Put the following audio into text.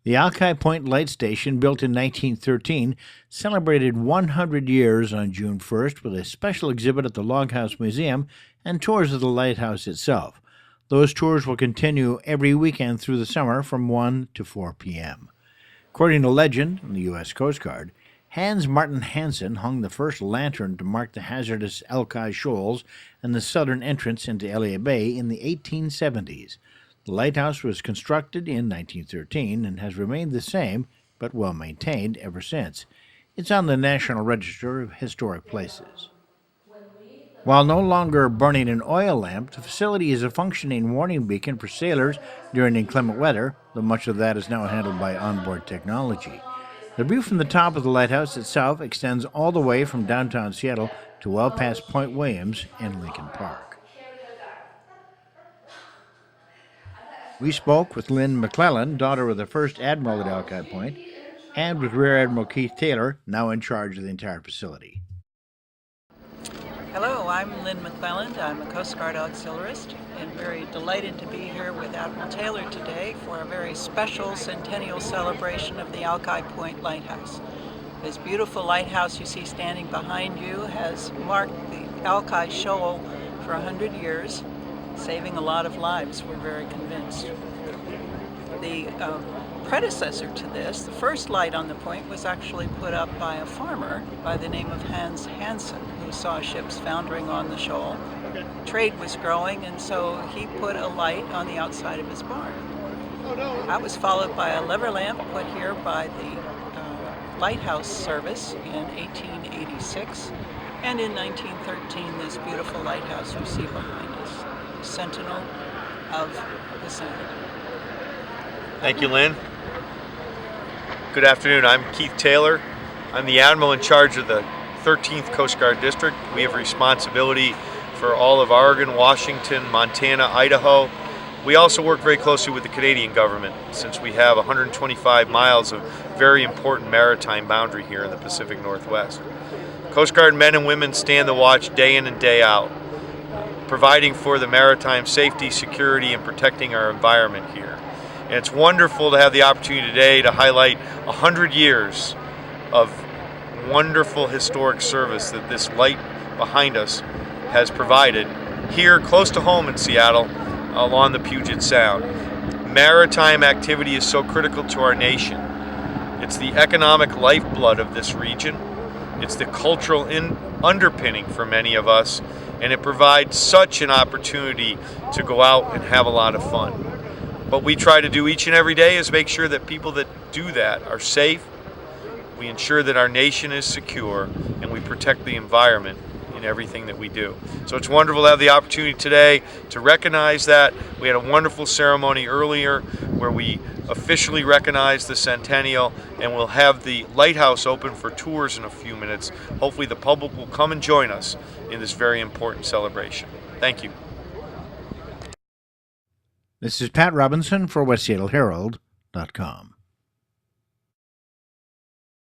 The Alki Point Light Station, built in 1913, celebrated 100 years on June 1st with a special exhibit at the Log House Museum and tours of the lighthouse itself. Those tours will continue every weekend through the summer from 1 to 4 p.m. According to legend in the U.S. Coast Guard, Hans Martin Hansen hung the first lantern to mark the hazardous Alki Shoals and the southern entrance into Elliott Bay in the 1870s. The lighthouse was constructed in 1913 and has remained the same, but well maintained ever since. It's on the National Register of Historic Places. While no longer burning an oil lamp, the facility is a functioning warning beacon for sailors during inclement weather, though much of that is now handled by onboard technology. The view from the top of the lighthouse itself extends all the way from downtown Seattle to well past Point Williams and Lincoln Park. We spoke with Lyn McClelland, daughter of the first admiral at Alki Point, and with Rear Admiral Keith Taylor, now in charge of the entire facility. Hello, I'm Lyn McClelland. I'm a Coast Guard auxiliarist and very delighted to be here with Admiral Taylor today for a very special centennial celebration of the Alki Point Lighthouse. This beautiful lighthouse you see standing behind you has marked the Alki Shoal for 100 years, saving a lot of lives, we're very convinced. The predecessor to this, the first light on the point, was actually put up by a farmer by the name of Hans Hansen, who saw ships foundering on the shoal. Trade was growing, and so he put a light on the outside of his barn. That was followed by a lever lamp put here by the Lighthouse Service in 1886, and in 1913 this beautiful lighthouse you see behind us, Sentinel of the Sound. Thank you, Lyn. Good afternoon. I'm Keith Taylor. I'm the Admiral in charge of the 13th Coast Guard District. We have responsibility for all of Oregon, Washington, Montana, Idaho. We also work very closely with the Canadian government since we have 125 miles of very important maritime boundary here in the Pacific Northwest. Coast Guard men and women stand the watch day in and day out, providing for the maritime safety, security, and protecting our environment here. And it's wonderful to have the opportunity today to highlight 100 years of wonderful historic service that this light behind us has provided here close to home in Seattle along the Puget Sound. Maritime activity is so critical to our nation. It's the economic lifeblood of this region. It's the cultural underpinning for many of us, and it provides such an opportunity to go out and have a lot of fun. What we try to do each and every day is make sure that people that do that are safe, we ensure that our nation is secure, and we protect the environment in everything that we do. So it's wonderful to have the opportunity today to recognize that. We had a wonderful ceremony earlier where we officially recognized the centennial, and we'll have the lighthouse open for tours in a few minutes. Hopefully the public will come and join us in this very important celebration. Thank you. This is Pat Robinson for WestSeattleHerald.com.